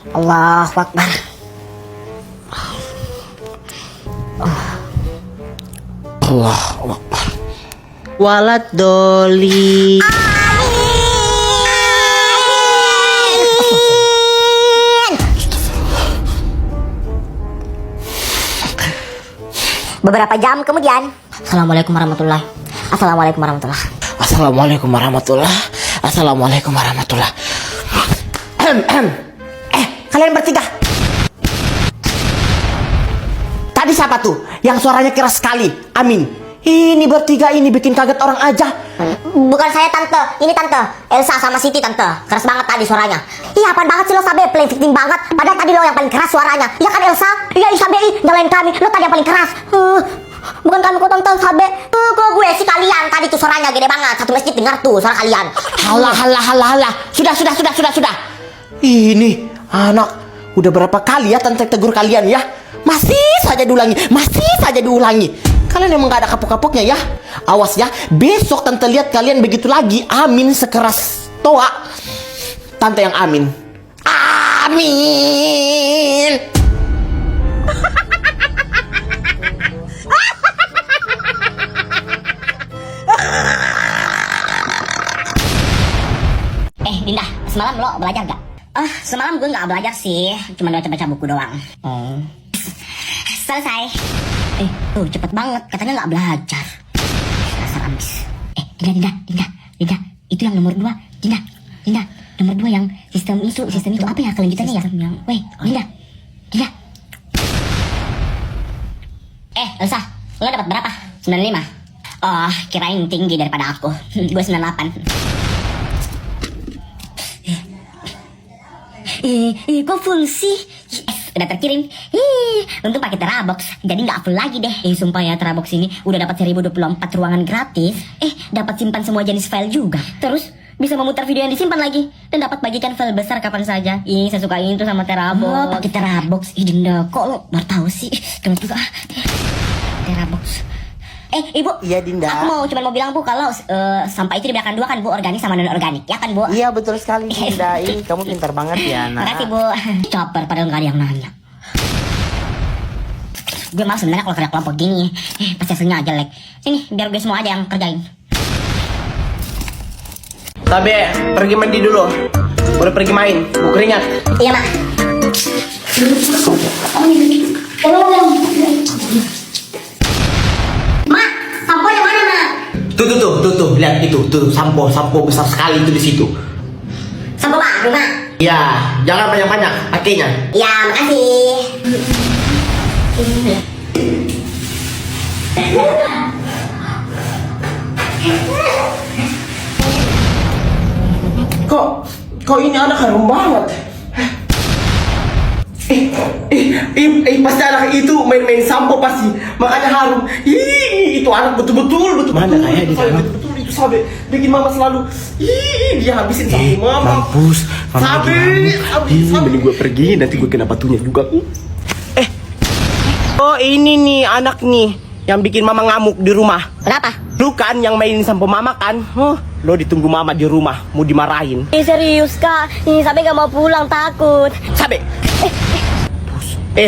Allahu Akbar. Allahu Akbar. Walad doli. Beberapa jam kemudian. Assalamualaikum warahmatullahi. Assalamualaikum warahmatullahi. Assalamualaikum warahmatullah. Assalamualaikum warahmatullah. Kalian bertiga. Tadi siapa tuh yang suaranya keras sekali? Amin. Ini bertiga ini bikin kaget orang aja. Bukan saya tante, ini tante Elsa sama Siti tante. Keras banget tadi suaranya. Iya apaan banget sih lo Sabe, play victim banget. Padahal tadi lo yang paling keras suaranya. Iya kan Elsa? Iya Sabe, nyalain kami. Lo tadi yang paling keras. Bukan kami kok tante Sabe. Kok gue sih kalian tadi tuh suaranya gede banget. Satu masjid dengar tuh suara kalian. Halah. Sudah. Ini anak udah berapa kali ya tante tegur kalian ya? Masih saja diulangi. Kalian emang gak ada kapok-kapoknya ya? Awas ya, besok tante lihat kalian begitu lagi. Amin sekeras toa. Tante yang amin. Amin. Dinda, semalam lo belajar gak? Semalam gue gak belajar sih. Cuma baca-baca buku doang. Selesai. Tuh cepet banget, katanya gak belajar. Dasar ambis. Dinda. Itu yang nomor 2. Dinda. Nomor 2 yang sistem itu apa ya kelanjutannya ya? Weh, Dinda. Elsa, lo dapat berapa? 95. Oh, kirain tinggi daripada aku. Gue 98. Kok full sih? Yes, udah terkirim. Untung pakai Terabox, jadi nggak full lagi deh. Sumpah ya, Terabox ini udah dapat 1024 ruangan gratis. Dapat simpan semua jenis file juga. Terus bisa memutar video yang disimpan lagi dan dapat bagikan file besar kapan saja. Saya suka itu sama Terabox. Pakai Terabox. Dinda, kok lo baru tahu sih? Kamu juga Terabox. Ibu. Iya Dinda. Aku cuma mau bilang Bu kalau sampah itu dibedakan 2 kan Bu, organik sama non organik. Ya kan Bu? Iya betul sekali Dinda. Ini kamu pintar banget ya nak. Makasih Bu. Caper padahal nggak ada yang nanya. Gue malas sebenarnya kalau kerja kelompok gini. Pasti hasilnya jelek. Sini biar gue semua aja yang kerjain. Tabe, pergi mandi dulu. Udah pergi main, mau keringat. Iya Mak. Mak, sampo-nya mana Mak? Tuh, lihat itu, tuh sampo besar sekali itu di situ. Sampo baru Mak? Ya, jangan banyak-banyak, pakainya. Ya, makasih. Kok ini anak harum banget. Pasti anak itu main sampo pasti, makanya harum. Itu anak betul. Mana kayak di sana? Betul itu Sabe, bikin mama selalu. Dia habisin sampo mama. Mampus. Sabe, mending gue pergi, nanti gue kena batunya juga. Oh ini nih anak nih yang bikin mama ngamuk di rumah. Kenapa? Lu kan yang mainin sampo mama kan? Lo ditunggu mama di rumah, mau dimarahin. Serius Kak, ini Sabe gak mau pulang, takut. Sabe.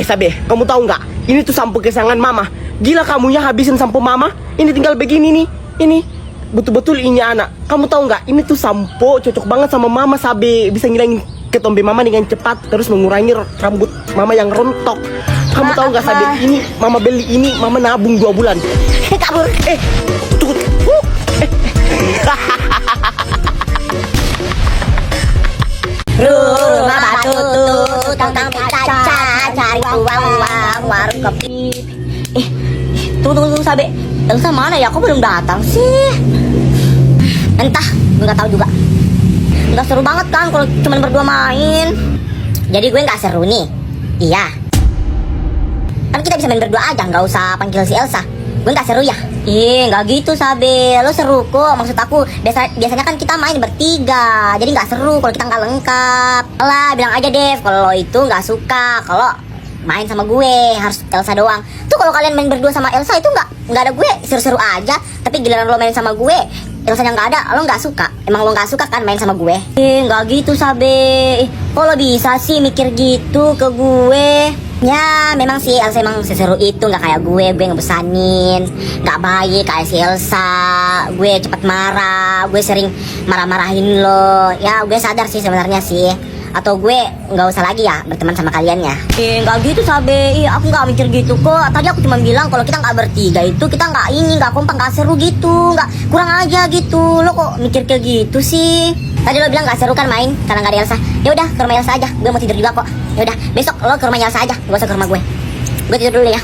Sabe, kamu tahu nggak? Ini tuh sampo kesayangan mama. Gila kamu ya habisin sampo mama. Ini tinggal begini nih. Ini betul-betul ini anak. Kamu tahu nggak? Ini tuh sampo cocok banget sama mama Sabe. Bisa ngilangin ketombe mama dengan cepat, terus mengurangi rambut mama yang rontok. Kamu tahu nggak Sabe? Ini mama beli ini, mama nabung 2 bulan. Kabur. Tunggu. Rumah batu tentang kaca, cari uang warung kopi. Tunggu Sabe, Elsa mana ya? Kok belum datang sih? Entah, nggak tahu juga. Nggak seru banget kan kalau cuma berdua main. Jadi gue nggak seru nih. Iya. Kan kita bisa main berdua aja, nggak usah panggil si Elsa. Gue nggak seru ya? Nggak gitu Sabe, lo seru kok. Maksud aku biasanya kan kita main bertiga, jadi nggak seru kalau kita nggak lengkap. Lah bilang aja Dev kalau lo itu nggak suka kalau main sama gue, harus Elsa doang. Tuh kalau kalian main berdua sama Elsa itu nggak ada gue, seru-seru aja. Tapi giliran lo main sama gue Elsa yang nggak ada, lo nggak suka? Emang lo nggak suka kan main sama gue? Nggak gitu Sabe. Kok lo bisa sih mikir gitu ke gue? Ya memang sih Elsa emang seseru itu, nggak kayak gue ngebesanin, nggak baik kayak si Elsa. Gue cepet marah, gue sering marah-marahin lo. Ya gue sadar sih sebenarnya sih. Atau gue nggak usah lagi ya berteman sama kalian ya? Nggak gitu Sabe, aku nggak mikir gitu kok. Tadi aku cuma bilang kalau kita nggak bertiga itu kita nggak kompak, nggak seru gitu, nggak kurang aja gitu. Lo kok mikir kayak gitu sih? Tadi lo bilang nggak seru kan main karena nggak ada Elsa. Ya udah ke rumah Elsa aja, gue mau tidur juga kok. Ya udah besok lo ke rumah Elsa aja, gak usah ke rumah gue. Gue tidur dulu ya.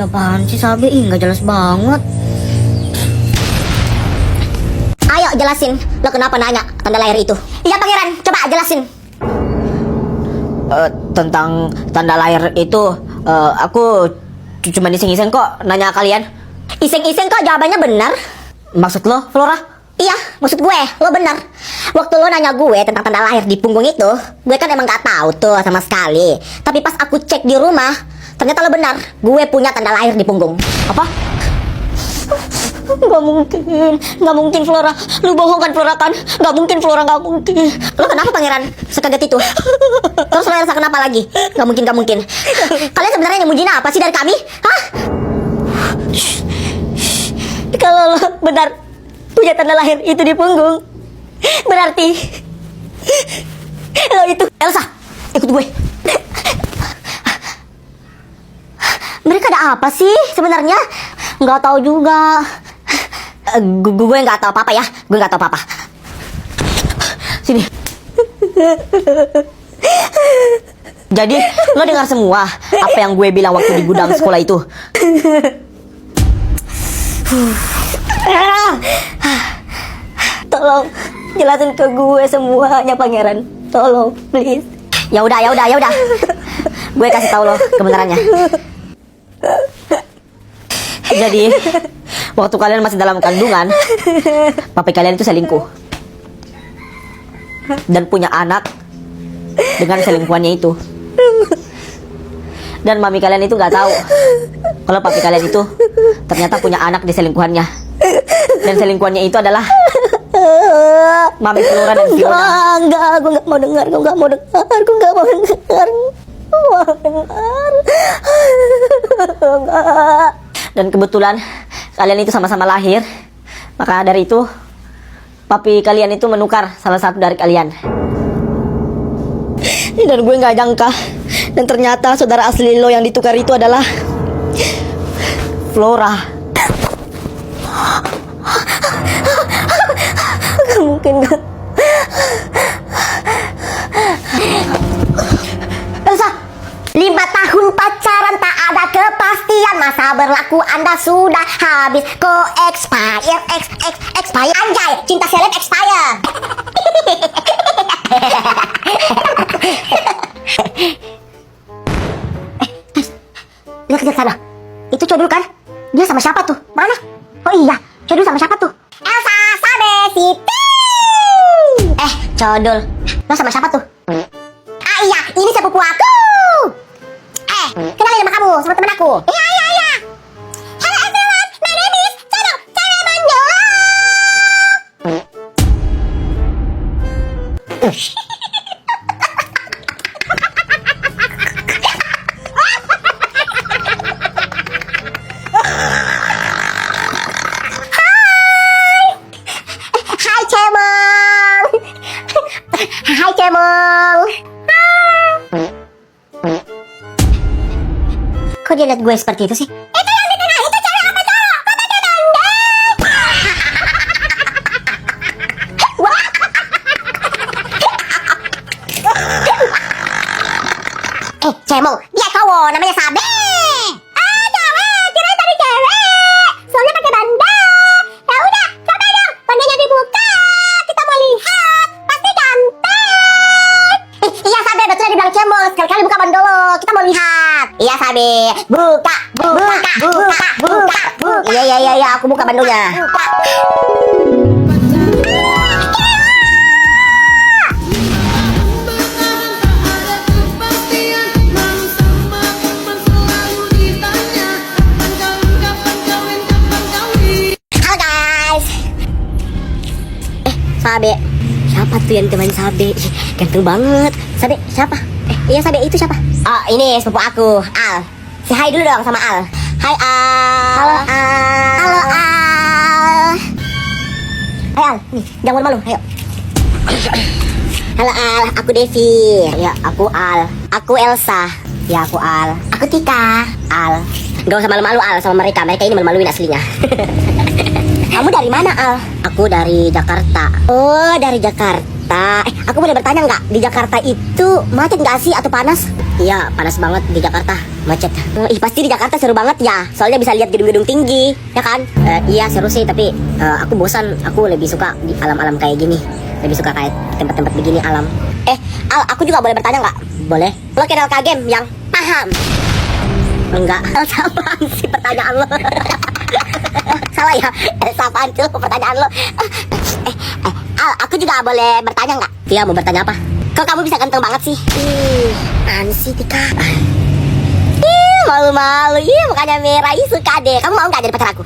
Apaan sih Sabe? Nggak jelas banget. Ayo jelasin, lo kenapa nanya tanda lahir itu? Iya pangeran, coba jelasin. Tentang tanda lahir itu aku cuma iseng-iseng kok nanya kalian. Iseng-iseng kok jawabannya benar? Maksud lo, Flora? Iya, maksud gue, lo benar. Waktu lo nanya gue tentang tanda lahir di punggung itu, gue kan emang gak tahu tuh sama sekali. Tapi pas aku cek di rumah, ternyata lo benar, gue punya tanda lahir di punggung. Apa? Gak mungkin Flora. Lu bohong kan Flora kan? Gak mungkin Flora, gak mungkin. Lo kenapa pangeran? Sekaget itu. Terus lo Elsa kenapa lagi? Gak mungkin. Kalian sebenarnya nyembunyiin apa sih dari kami? Hah? Kalau lo benar punya tanda lahir itu di punggung, berarti lo itu Elsa. Ikut gue. Mereka ada apa sih sebenarnya? Nggak tahu juga. Gue nggak tahu apa-apa ya. Gue nggak tahu apa-apa. Sini. Jadi lo dengar semua apa yang gue bilang waktu di gudang sekolah itu? Tolong jelasin ke gue semuanya pangeran. Tolong please. Ya udah. Gue kasih tahu lo kebenarannya. Jadi waktu kalian masih dalam kandungan, papi kalian itu selingkuh dan punya anak dengan selingkuhannya itu. Dan mami kalian itu nggak tahu kalau papi kalian itu ternyata punya anak di selingkuhannya. Dan selingkuhannya itu adalah mami Flora dan Fiona. Enggak, aku nggak mau dengar. Dan kebetulan kalian itu sama-sama lahir, maka dari itu papi kalian itu menukar salah satu dari kalian. Dan gue nggak nyangka, dan ternyata saudara asli lo yang ditukar itu adalah Flora. Gak mungkin kan? Elsa, 5 tahun pacaran tak ada kepastian, masa berlaku Anda sudah habis. Expired. Anjay, cinta seleb expire. Lihat sana. Itu Codul kan? Dia sama siapa tuh? Mana? Oh iya, Codul sama siapa tuh? Elsa Sabe Siti. Codul, lo sama siapa tuh? Ah iya, ini sepupu aku. Kenalin nama kamu sama temen aku. Iya. Hello everyone, my name is Codul Ceremonyo. Hai Cemong. Kok dia lihat gue seperti itu sih? Itu yang di tengah, itu cewek apa cowok? Kata dia dondek. Cemong, dia cowok, namanya Sabe. Cewek, kirain tadi cewek. Soalnya pakai bandeng. Ya udah, coba dong, bandengnya dibuka. Kita mau lihat, pasti ganteng. Iya Sabe, betul dibilang Cemong. Sekali-kali buka bandeng dulu, kita mau lihat. Iya Sabe, buka. Iya, aku buka bandungnya. Halo guys, Itu yang teman Sabe. Ih, ganteng banget. Sabe, siapa? Iya Sabe, itu siapa? Oh, ini sepupu aku, Al. Say hi dulu dong sama Al. Hai Al. Halo Al. Halo Al. Hai Al, nih, jangan malu, ayo. Halo Al, aku Devi. Ya, aku Al. Aku Elsa. Ya, aku Al. Aku Tika. Al. Gak usah malu-malu Al sama mereka. Mereka ini malu-maluin aslinya. Kamu dari mana Al? Aku dari Jakarta. Oh, dari Jakarta. Aku boleh bertanya nggak? Di Jakarta itu macet nggak sih atau panas? Iya, panas banget di Jakarta. Macet. Ih, pasti di Jakarta seru banget ya. Soalnya bisa lihat gedung-gedung tinggi, ya kan? Iya, seru sih. Tapi aku bosan. Aku lebih suka di alam-alam kayak gini. Lebih suka kayak tempat-tempat begini alam. Al, aku juga boleh bertanya nggak? Boleh. Lo kenal game yang paham? Enggak. Apaan sih pertanyaan lo? Salah ya? Apaan tuh pertanyaan lo? Al, aku juga boleh bertanya nggak? Iya, mau bertanya apa? Kok kamu bisa ganteng banget sih? Apaan sih, Tika? Malu-malu. Mukanya merah. Suka deh. Kamu mau nggak jadi pacar aku?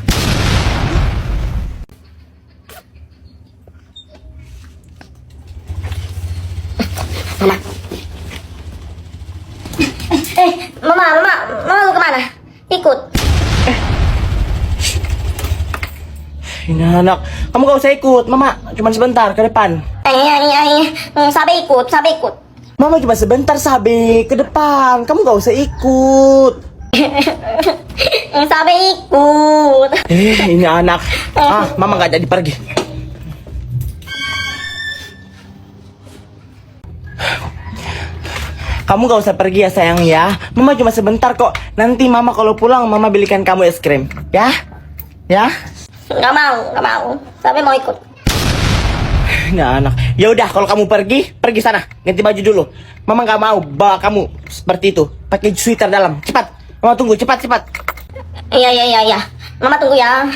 Mama. Mama lu kemana? Ikut. Ini anak, kamu gak usah ikut, Mama. Cuma sebentar ke depan. Sabe ikut. Mama cuma sebentar, Sabe, ke depan. Kamu gak usah ikut. Sabe ikut. Ini anak. Mama gak jadi pergi. Kamu gak usah pergi ya sayang ya. Mama cuma sebentar kok. Nanti Mama kalau pulang Mama belikan kamu es krim. Ya? Ya? Gak mau. Sabe mau ikut. Nah anak. Ya udah kalau kamu pergi sana. Ganti baju dulu. Mama gak mau bawa kamu seperti itu. Pakai sweater dalam. Cepat. Mama tunggu cepat. Iya. Mama tunggu ya.